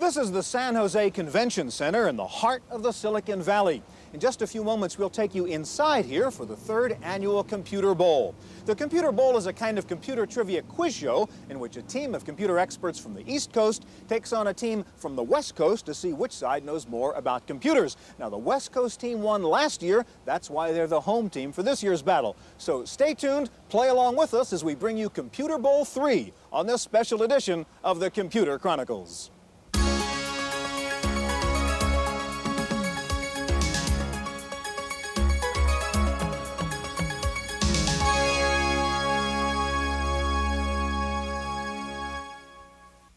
This is the San Jose Convention Center in the heart of the Silicon Valley. In just a few moments, we'll take you inside here for the third annual Computer Bowl. The Computer Bowl is a kind of computer trivia quiz show in which a team of computer experts from the East Coast takes on a team from the West Coast to see which side knows more about computers. Now, the West Coast team won last year. That's why they're the home team for this year's battle. So stay tuned, play along with us as we bring you Computer Bowl 3 on this special edition of the Computer Chronicles.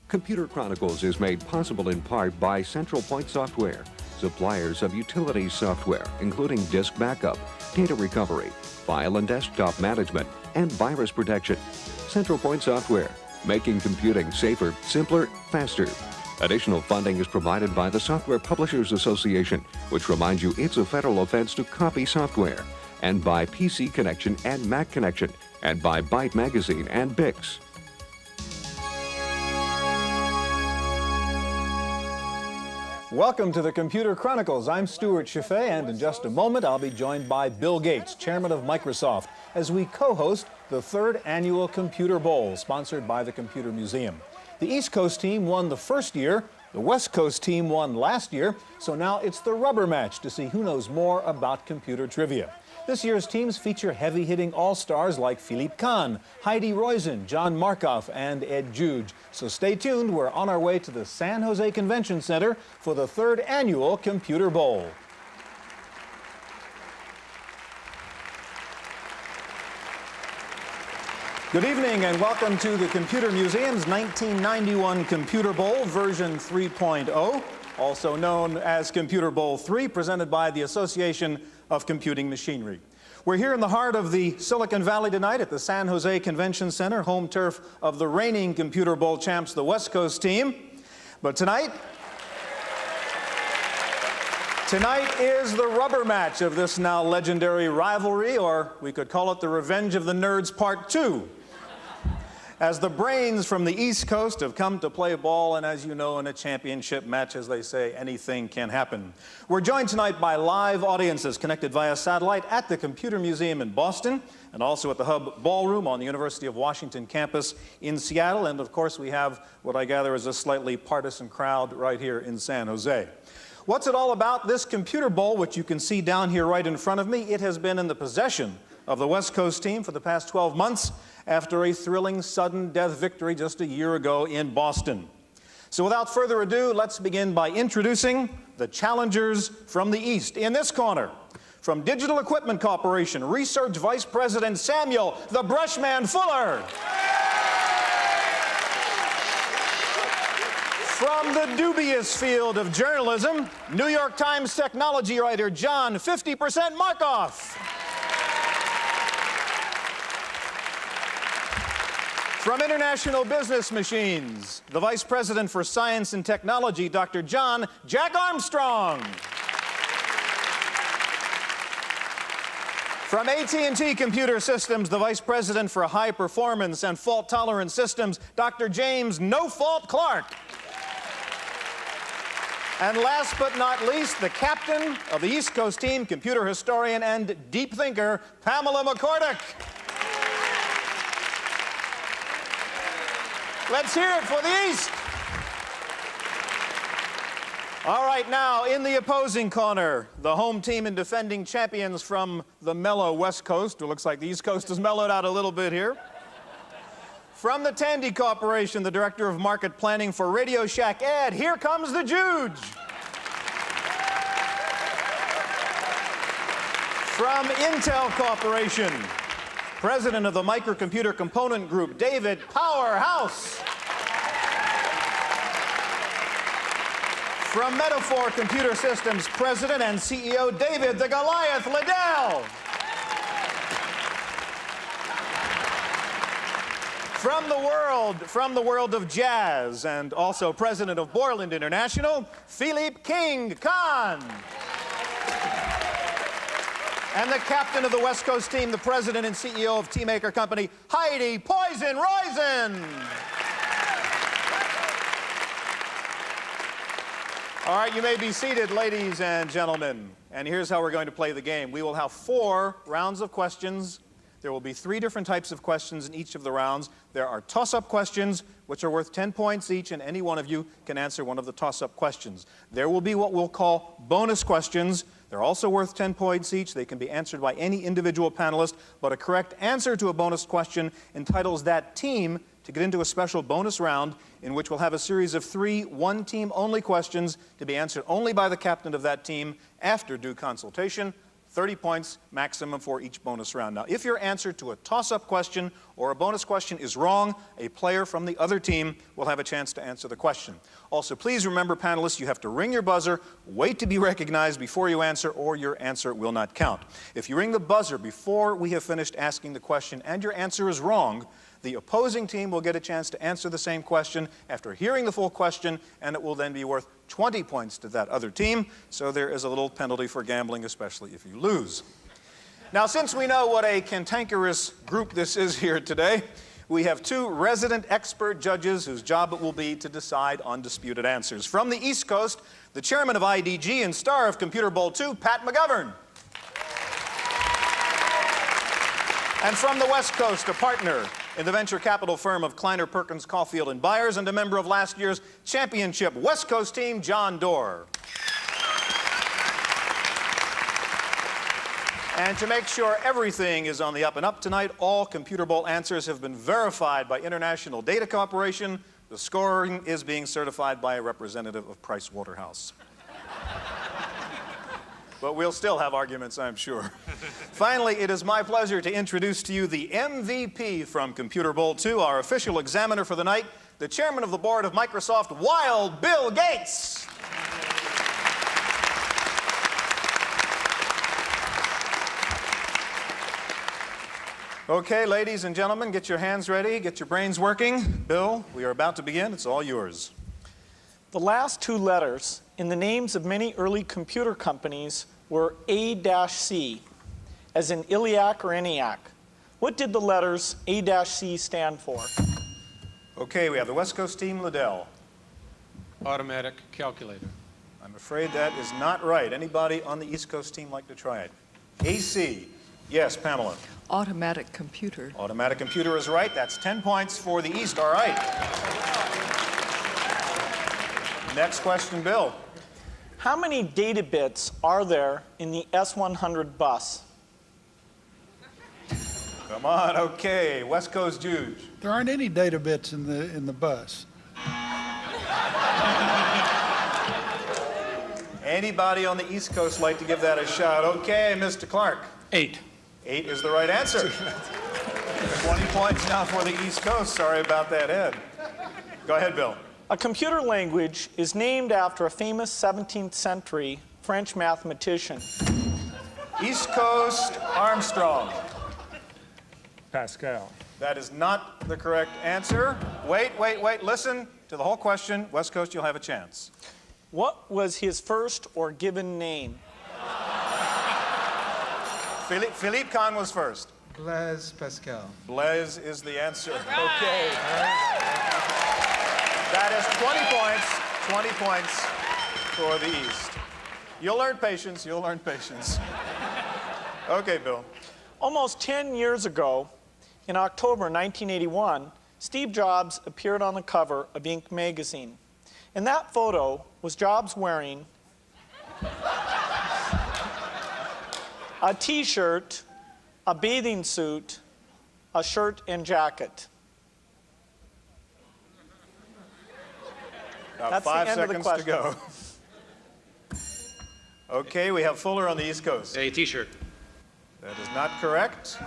Computer Chronicles is made possible in part by Central Point Software, suppliers of utility software, including disk backup, data recovery, file and desktop management, and virus protection. Central Point Software, making computing safer, simpler, faster. Additional funding is provided by the Software Publishers Association, which reminds you it's a federal offense to copy software, and by PC Connection and Mac Connection, and by Byte Magazine and Bix. Welcome to the Computer Chronicles. I'm Stewart Cheifet, and in just a moment I'll be joined by Bill Gates, chairman of Microsoft, as we co-host the third annual Computer Bowl, sponsored by the Computer Museum. The East Coast team won the first year, the West Coast team won last year, so now it's the rubber match to see who knows more about computer trivia. This year's teams feature heavy-hitting all-stars like Philippe Kahn, Heidi Roizen, John Markoff, and Ed Juge. So stay tuned. We're on our way to the San Jose Convention Center for the third annual Computer Bowl. Good evening and welcome to the Computer Museum's 1991 Computer Bowl version 3.0, also known as Computer Bowl 3, presented by the Association of Computing Machinery. We're here in the heart of the Silicon Valley tonight at the San Jose Convention Center, home turf of the reigning Computer Bowl champs, the West Coast team. But tonight is the rubber match of this now legendary rivalry, or we could call it the Revenge of the Nerds Part 2. As the brains from the East Coast have come to play ball, and as you know, in a championship match, as they say, anything can happen. We're joined tonight by live audiences connected via satellite at the Computer Museum in Boston, and also at the Hub Ballroom on the University of Washington campus in Seattle. And of course, we have what I gather is a slightly partisan crowd right here in San Jose. What's it all about? This Computer Bowl, which you can see down here right in front of me, it has been in the possession of the West Coast team for the past 12 months after a thrilling sudden death victory just a year ago in Boston. So without further ado, let's begin by introducing the challengers from the East. In this corner, from Digital Equipment Corporation, Research Vice President Samuel the Brushman Fuller. From the dubious field of journalism, New York Times technology writer John 50% Markoff. From International Business Machines, the Vice President for Science and Technology, Dr. John Jack Armstrong. From AT&T Computer Systems, the Vice President for High Performance and Fault Tolerant Systems, Dr. James No Fault Clark. And last but not least, the captain of the East Coast team, computer historian and deep thinker, Pamela McCorduck. Let's hear it for the East. All right, now in the opposing corner, the home team and defending champions from the mellow West Coast. It looks like the East Coast has mellowed out a little bit here. From the Tandy Corporation, the Director of Market Planning for Radio Shack, Ed, here comes the Juge. From Intel Corporation, President of the Microcomputer Component Group, David Powerhouse. From Metaphor Computer Systems, President and CEO, David the Goliath Liddell. From the world of jazz, and also President of Borland International, Philippe King Kahn. And the captain of the West Coast team, the president and CEO of Teamaker Company, Heidi Poison Roizen. All right, you may be seated, ladies and gentlemen. And here's how we're going to play the game. We will have 4 rounds of questions. There will be 3 different types of questions in each of the rounds. There are toss-up questions, which are worth 10 points each, and any one of you can answer one of the toss-up questions. There will be what we'll call bonus questions. They're also worth 10 points each. They can be answered by any individual panelist, but a correct answer to a bonus question entitles that team to get into a special bonus round in which we'll have a series of 3 one-team only questions to be answered only by the captain of that team after due consultation. 30 points maximum for each bonus round. Now, if your answer to a toss-up question or a bonus question is wrong, a player from the other team will have a chance to answer the question. Also, please remember, panelists, you have to ring your buzzer, wait to be recognized before you answer, or your answer will not count. If you ring the buzzer before we have finished asking the question and your answer is wrong, the opposing team will get a chance to answer the same question after hearing the full question, and it will then be worth 20 points to that other team. So there is a little penalty for gambling, especially if you lose. Now, since we know what a cantankerous group this is here today, we have 2 resident expert judges whose job it will be to decide on disputed answers. From the East Coast, the chairman of IDG and star of Computer Bowl 2, Pat McGovern. And from the West Coast, a partner in the venture capital firm of Kleiner Perkins Caulfield and Byers and a member of last year's championship West Coast team, John Doerr. And to make sure everything is on the up and up tonight, all Computer Bowl answers have been verified by International Data Corporation. The scoring is being certified by a representative of Price Waterhouse. But we'll still have arguments, I'm sure. Finally, it is my pleasure to introduce to you the MVP from Computer Bowl 2, our official examiner for the night, the chairman of the board of Microsoft, Wild Bill Gates. Okay, ladies and gentlemen, get your hands ready, get your brains working. Bill, we are about to begin. It's all yours. The last 2 letters in the names of many early computer companies were A-C, as in Iliac or ENIAC. What did the letters A-C stand for? Okay, we have the West Coast team, Liddell. Automatic calculator. I'm afraid that is not right. Anybody on the East Coast team like to try it? AC. Yes, Pamela. Automatic computer. Automatic computer is right. That's 10 points for the East. All right. Next question, Bill. How many data bits are there in the S100 bus? Come on, okay. West Coast Juge. There aren't any data bits in the bus. Anybody on the East Coast like to give that a shot? Okay, Mr. Clark. 8. 8 is the right answer. 20 points now for the East Coast. Sorry about that, Ed. Go ahead, Bill. A computer language is named after a famous 17th century French mathematician. East Coast, Armstrong. Pascal. That is not the correct answer. Wait. Listen to the whole question. West Coast, you'll have a chance. What was his first or given name? Philippe Kahn was first. Blaise Pascal. Blaise is the answer. Okay. That is 20 points for the East. You'll learn patience, Okay, Bill. Almost 10 years ago, in October 1981, Steve Jobs appeared on the cover of Inc. magazine. In that photo was Jobs wearing a t-shirt, a bathing suit, a shirt and jacket. About That's the 5 end of the seconds to go. Okay, we have Fuller on the East Coast. A t-shirt. That is not correct.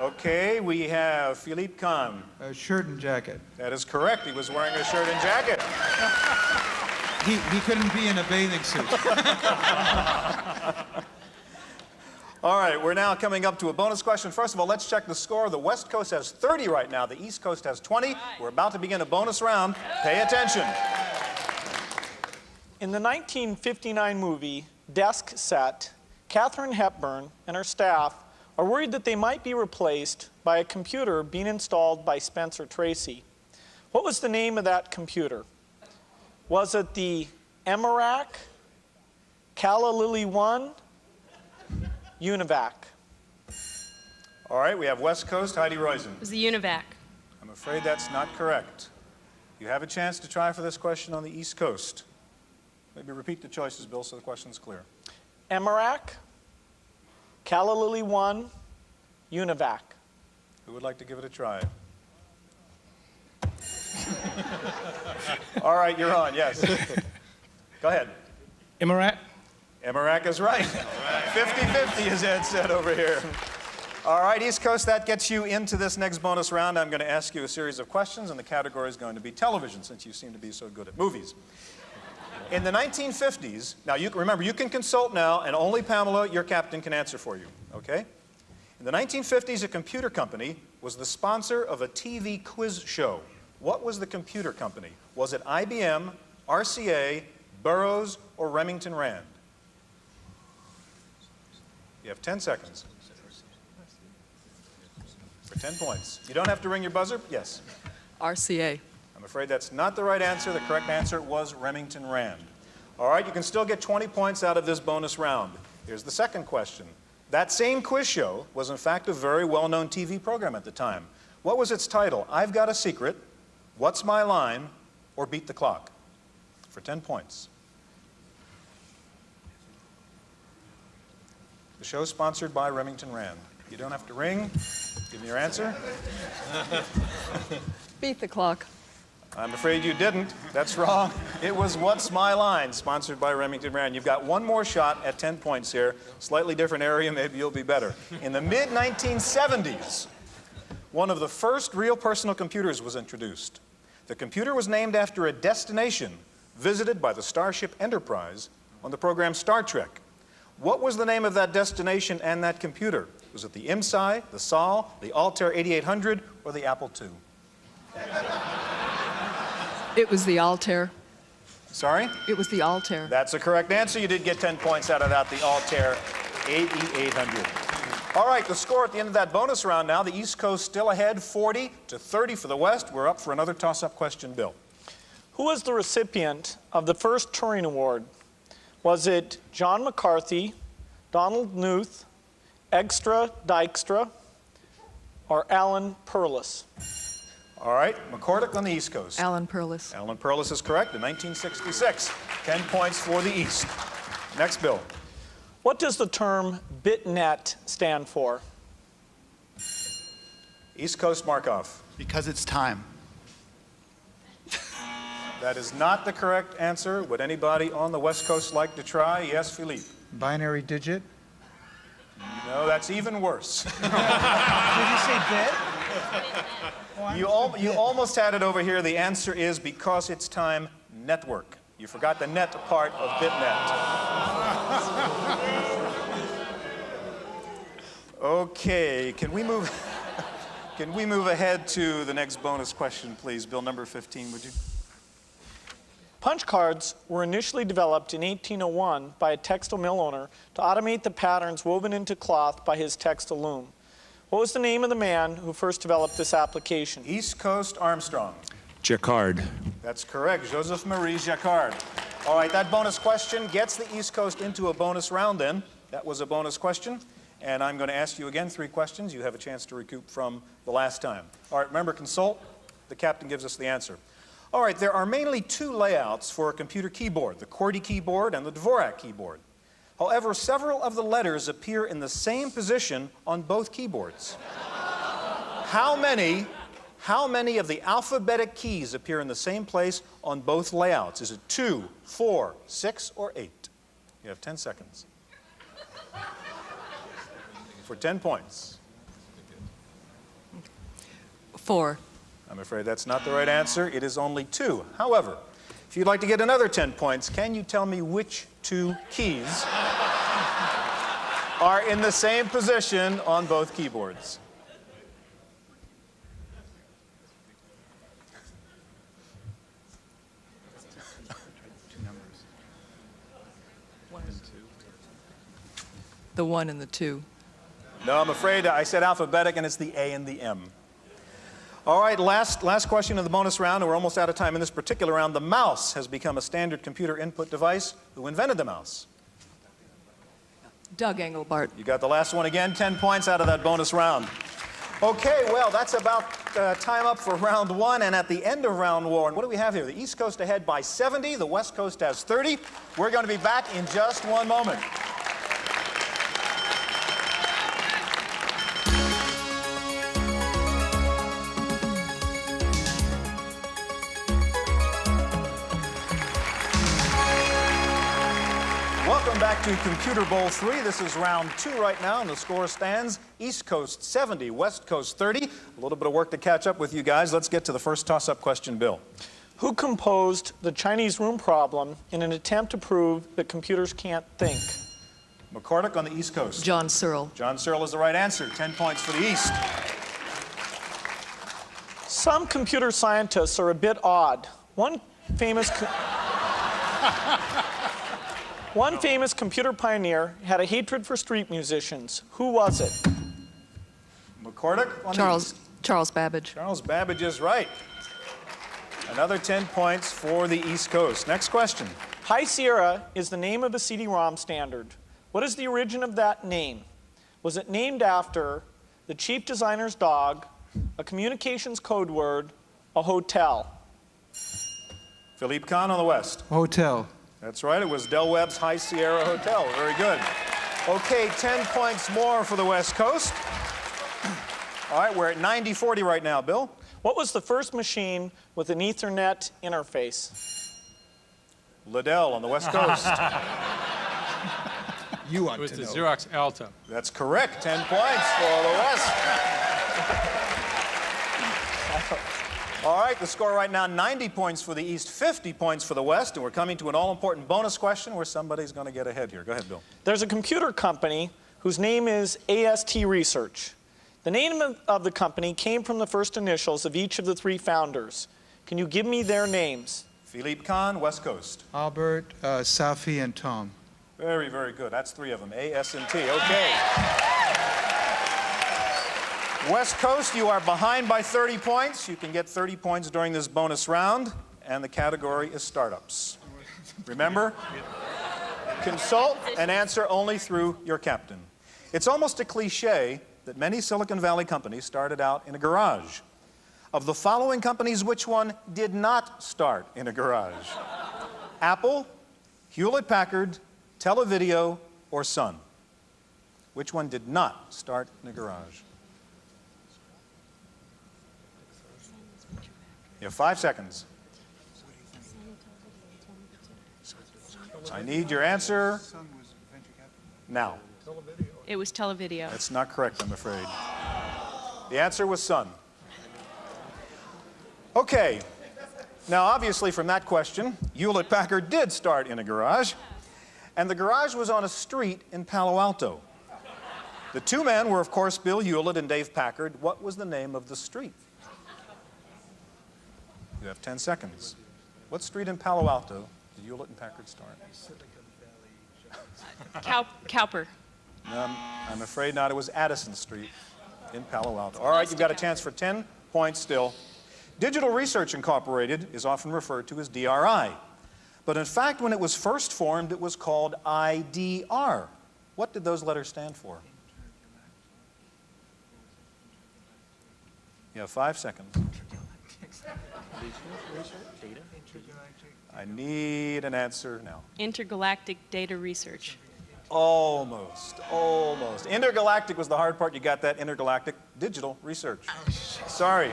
Okay, we have Philippe Kahn. A shirt and jacket. That is correct. He was wearing a shirt and jacket. He couldn't be in a bathing suit. All right, we're now coming up to a bonus question. First of all, let's check the score. The West Coast has 30 right now. The East Coast has 20. We're about to begin a bonus round. Pay attention. In the 1959 movie Desk Set, Katharine Hepburn and her staff are worried that they might be replaced by a computer being installed by Spencer Tracy. What was the name of that computer? Was it the Emerac, Calla Lily 1, Univac. All right, we have West Coast, Heidi Roizen. It was the Univac. I'm afraid that's not correct. You have a chance to try for this question on the East Coast. Maybe repeat the choices, Bill, so the question's clear. Emerac, Calla Lily 1, Univac. Who would like to give it a try? All right, you're on, yes. Go ahead. Emerac. Emerac is right. 50-50, as Ed said over here. All right, East Coast, that gets you into this next bonus round. I'm going to ask you a series of questions, and the category is going to be television, since you seem to be so good at movies. In the 1950s, now remember, you can consult now, and only Pamela, your captain, can answer for you, okay? In the 1950s, a computer company was the sponsor of a TV quiz show. What was the computer company? Was it IBM, RCA, Burroughs, or Remington Rand? You have 10 seconds. For 10 points. You don't have to ring your buzzer. Yes. RCA. I'm afraid that's not the right answer. The correct answer was Remington Rand. All right, you can still get 20 points out of this bonus round. Here's the second question. That same quiz show was in fact a very well-known TV program at the time. What was its title? I've Got a Secret, What's My Line, or Beat the Clock? For 10 points. The show sponsored by Remington Rand. You don't have to ring. Give me your answer. Beat the clock. I'm afraid you didn't. That's wrong. It was What's My Line, sponsored by Remington Rand. You've got one more shot at 10 points here. Slightly different area, maybe you'll be better. In the mid-1970s, one of the first real personal computers was introduced. The computer was named after a destination visited by the Starship Enterprise on the program Star Trek. What was the name of that destination and that computer? Was it the IMSI, the SOL, the Altair 8800, or the Apple II? It was the Altair. Sorry? It was the Altair. That's a correct answer. You did get 10 points out of that, the Altair 8800. All right, the score at the end of that bonus round now, the East Coast still ahead, 40-30 for the West. We're up for another toss-up question, Bill. Who was the recipient of the first Turing Award? Was it John McCarthy, Donald Knuth, Egstra Dijkstra, or Alan Perlis? All right, McCordick on the East Coast. Alan Perlis. Alan Perlis is correct in 1966. 10 points for the East. Next, Bill. What does the term BitNet stand for? East Coast Markov. Because it's time. That is not the correct answer. Would anybody on the West Coast like to try? Yes, Philippe. Binary digit. No, that's even worse. Did you say bit? You almost had it over here. The answer is because it's time, network. You forgot the net part of BitNet. Okay, can we move ahead to the next bonus question, please? Bill number 15, would you? Punch cards were initially developed in 1801 by a textile mill owner to automate the patterns woven into cloth by his textile loom. What was the name of the man who first developed this application? East Coast Armstrong. Jacquard. That's correct, Joseph Marie Jacquard. All right, that bonus question gets the East Coast into a bonus round then. That was a bonus question. And I'm going to ask you again 3 questions. You have a chance to recoup from the last time. All right, remember, consult. The captain gives us the answer. All right, there are mainly 2 layouts for a computer keyboard, the QWERTY keyboard and the Dvorak keyboard. However, several of the letters appear in the same position on both keyboards. How many of the alphabetic keys appear in the same place on both layouts? Is it 2, 4, 6, or 8? You have 10 seconds. For 10 points. 4. I'm afraid that's not the right answer. It is only 2. However, if you'd like to get another 10 points, can you tell me which 2 keys are in the same position on both keyboards? The 1 and the 2. No, I'm afraid I said alphabetic, and it's the A and the M. All right, last question of the bonus round, and we're almost out of time in this particular round. The mouse has become a standard computer input device. Who invented the mouse? Doug Engelbart. You got the last one again, 10 points out of that bonus round. Okay, well, that's about time up for round one, and at the end of round one, what do we have here? The East Coast ahead by 70, the West Coast has 30. We're going to be back in just one moment. Welcome back to Computer Bowl 3. This is round 2 right now, and the score stands East Coast 70, West Coast 30. A little bit of work to catch up with you guys. Let's get to the first toss-up question, Bill. Who composed the Chinese room problem in an attempt to prove that computers can't think? McCormick on the East Coast. John Searle. John Searle is the right answer. 10 points for the East. Some computer scientists are a bit odd. One famous computer pioneer had a hatred for street musicians. Who was it? McCormick on the East. Charles Babbage. Charles Babbage is right. Another 10 points for the East Coast. Next question. High Sierra is the name of the CD-ROM standard. What is the origin of that name? Was it named after the chief designer's dog, a communications code word, a hotel? Philippe Kahn on the West. Hotel. That's right, it was Del Webb's High Sierra Hotel. Very good. Okay, 10 points more for the West Coast. All right, we're at 90-40 right now. Bill? What was the first machine with an Ethernet interface? Liddell on the West Coast. You It ought was to the know. Xerox Alta. That's correct. 10 points for the West. All right, the score right now, 90 points for the East, 50 points for the West, and we're coming to an all-important bonus question where somebody's going to get ahead here. Go ahead, Bill. There's a computer company whose name is AST Research. The name of the company came from the first initials of each of the 3 founders. Can you give me their names? Philippe Kahn, West Coast. Albert, Safi, and Tom. Very, very good. That's 3 of them, A, S, and T. Okay. West Coast, you are behind by 30 points. You can get 30 points during this bonus round, and the category is startups. Remember, consult and answer only through your captain. It's almost a cliche that many Silicon Valley companies started out in a garage. Of the following companies, which one did not start in a garage? Apple, Hewlett-Packard, Televideo, or Sun? Which one did not start in a garage? You have 5 seconds. I need your answer now. It was Televideo. That's not correct, I'm afraid. The answer was Sun. Okay. Now, obviously, from that question, Hewlett-Packard did start in a garage, and the garage was on a street in Palo Alto. The 2 men were, of course, Bill Hewlett and Dave Packard. What was the name of the street? You have 10 seconds. What street in Palo Alto did Hewlett and Packard start? Cowper. I'm afraid not. It was Addison Street in Palo Alto. All right, you've got a chance for 10 points still. Digital Research Incorporated is often referred to as DRI. But in fact, when it was first formed, it was called IDR. What did those letters stand for? You have 5 seconds. I need an answer now. Intergalactic Data Research. Almost, almost. Intergalactic was the hard part. You got that? Intergalactic Digital Research. Sorry.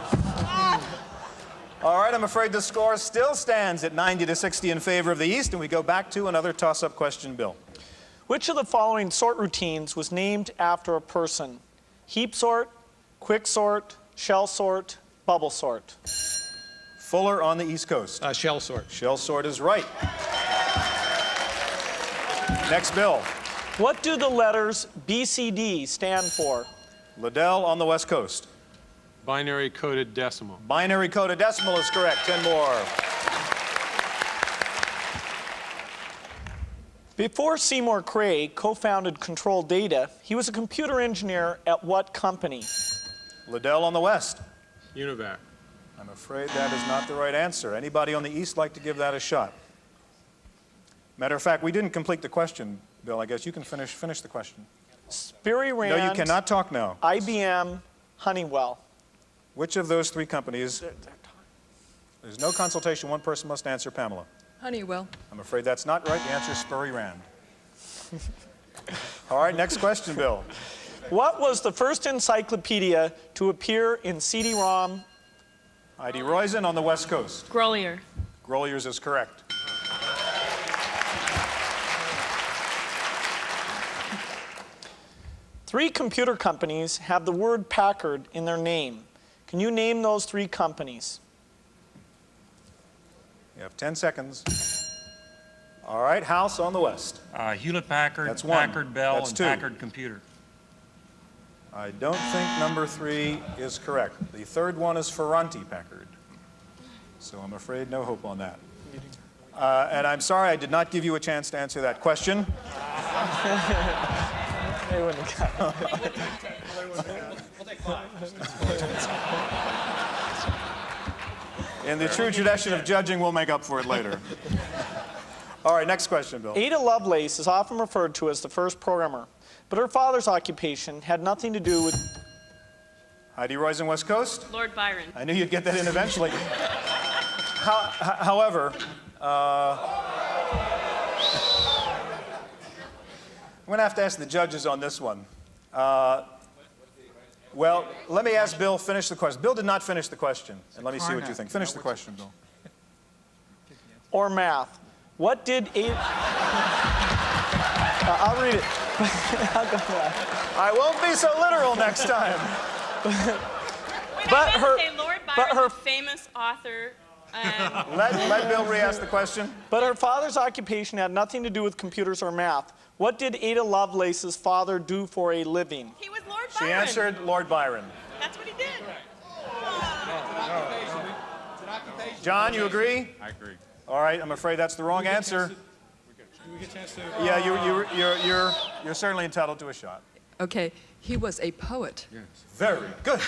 All right, I'm afraid the score still stands at 90-60 in favor of the East, and we go back to another toss-up question, Bill. Which of the following sort routines was named after a person? Heap sort, quick sort, shell sort, bubble sort. Fuller on the East Coast. Shell sort. Shell sort is right. Next, Bill. What do the letters BCD stand for? Liddell on the West Coast. Binary coded decimal. Binary coded decimal is correct. 10 more. Before Seymour Cray co-founded Control Data, he was a computer engineer at what company? Liddell on the West. Univac. I'm afraid that is not the right answer. Anybody on the East like to give that a shot? Matter of fact, we didn't complete the question, Bill. I guess you can finish the question. Sperry Rand. No, you cannot talk now. IBM, Honeywell. Which of those three companies? There's no consultation. One person must answer. Pamela. Honeywell. I'm afraid that's not right. The answer is Sperry Rand. All right, next question, Bill. What was the first encyclopedia to appear in CD-ROM? Heidi Roizen on the West Coast. Grolier. Grolier's is correct. Three computer companies have the word Packard in their name. Can you name those three companies? You have 10 seconds. All right, House on the West. Hewlett-Packard, That's one. Packard Bell, That's and two. Packard Computer. I don't think number 3 is correct. The third one is Ferranti Packard. So I'm afraid no hope on that. And I'm sorry I did not give you a chance to answer that question. They wouldn't have got it. In the true tradition of judging, we'll make up for it later. All right, next question, Bill. Ada Lovelace is often referred to as the first programmer, but her father's occupation had nothing to do with... Heidi Roizen, West Coast. Lord Byron. I knew you'd get that in eventually. However, I'm going to have to ask the judges on this one. Well, let me ask Bill, finish the question. Bill did not finish the question, and let me see what you think. Finish the question, Bill. or math. What did Ada... I'll read it. I'll go back. I won't be so literal next time. But her famous author. Let Bill re-ask the question. But her father's occupation had nothing to do with computers or math. What did Ada Lovelace's father do for a living? He was Lord She Byron. answered Lord Byron. That's what he did. John, you agree? I agree. All right, I'm afraid that's the wrong answer. Do we get a chance to? Yeah, you're certainly entitled to a shot. Okay, he was a poet. Yes. Very good.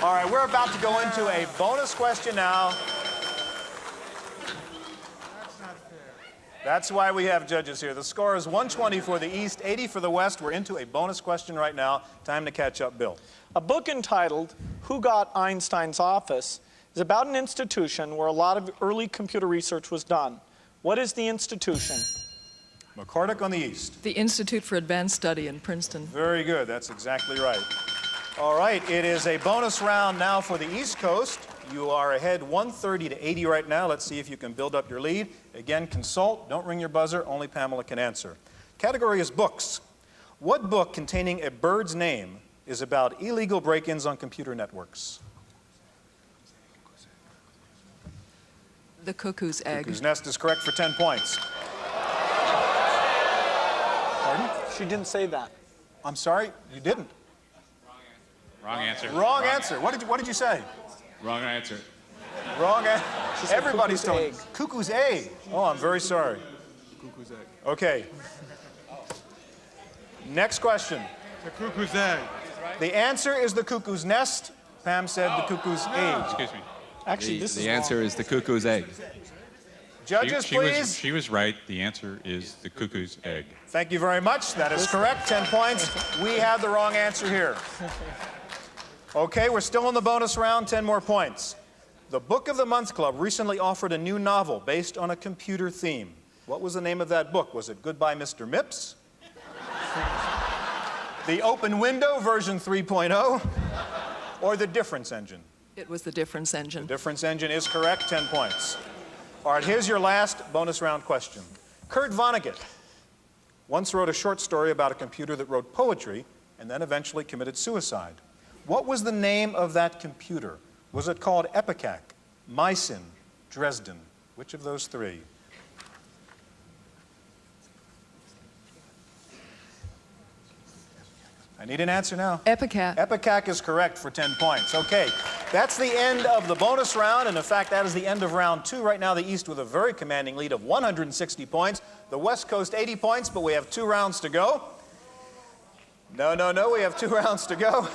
All right, we're about to go into a bonus question now. That's why we have judges here. The score is 120 for the East, 80 for the West. We're into a bonus question right now. Time to catch up, Bill. A book entitled Who Got Einstein's Office is about an institution where a lot of early computer research was done. What is the institution? McCordick on the East. The Institute for Advanced Study in Princeton. Very good. That's exactly right. All right, it is a bonus round now for the East Coast. You are ahead 130 to 80 right now. Let's see if you can build up your lead. Again, consult. Don't ring your buzzer. Only Pamela can answer. Category is books. What book containing a bird's name is about illegal break-ins on computer networks? The Cuckoo's Egg. Cuckoo's Nest is correct for 10 points. Pardon? She didn't say that. I'm sorry, you didn't. Wrong answer. Wrong answer. What did you say? Wrong answer. Wrong answer. said Everybody's cuckoo's telling egg. Cuckoo's egg. Oh, I'm very sorry. Cuckoo's egg. Okay. Next question. The cuckoo's egg. The answer is the cuckoo's nest. Pam said the cuckoo's egg. Excuse me. Actually, this is The answer is the cuckoo's egg. Judges, please. She was right. The answer is the cuckoo's egg. Thank you very much. That is correct. 10 points. We have the wrong answer here. Okay, we're still in the bonus round. 10 more points. The Book of the Month Club recently offered a new novel based on a computer theme. What was the name of that book? Was it Goodbye, Mr. Mipps? The Open Window version 3.0? Or The Difference Engine? It was the Difference Engine. The Difference Engine is correct. 10 points. All right, here's your last bonus round question. Kurt Vonnegut once wrote a short story about a computer that wrote poetry and then eventually committed suicide. What was the name of that computer? Was it called Epicac, Mycin, Dresden? Which of those three? I need an answer now. Epicat. Epicac is correct for 10 points. Okay, that's the end of the bonus round, and in fact, that is the end of round 2. Right now, the East with a very commanding lead of 160 points. The West Coast 80 points, but we have 2 rounds to go. No, we have 2 rounds to go.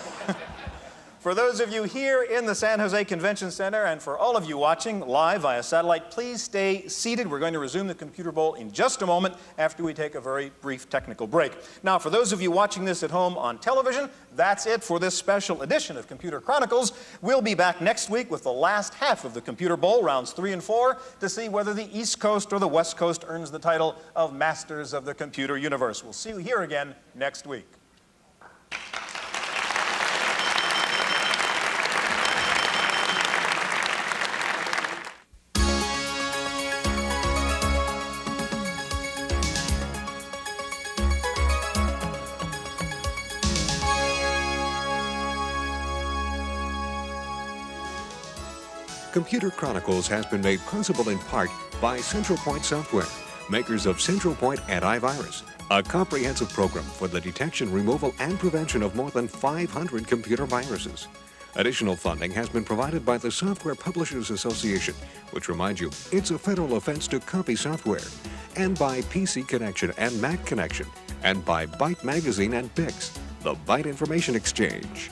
For those of you here in the San Jose Convention Center and for all of you watching live via satellite, please stay seated. We're going to resume the Computer Bowl in just a moment after we take a very brief technical break. Now, for those of you watching this at home on television, that's it for this special edition of Computer Chronicles. We'll be back next week with the last half of the Computer Bowl, rounds 3 and 4, to see whether the East Coast or the West Coast earns the title of Masters of the Computer Universe. We'll see you here again next week. Computer Chronicles has been made possible in part by Central Point Software, makers of Central Point Antivirus, a comprehensive program for the detection, removal, and prevention of more than 500 computer viruses. Additional funding has been provided by the Software Publishers Association, which reminds you it's a federal offense to copy software, and by PC Connection and Mac Connection, and by Byte Magazine and Bix, the Byte Information Exchange.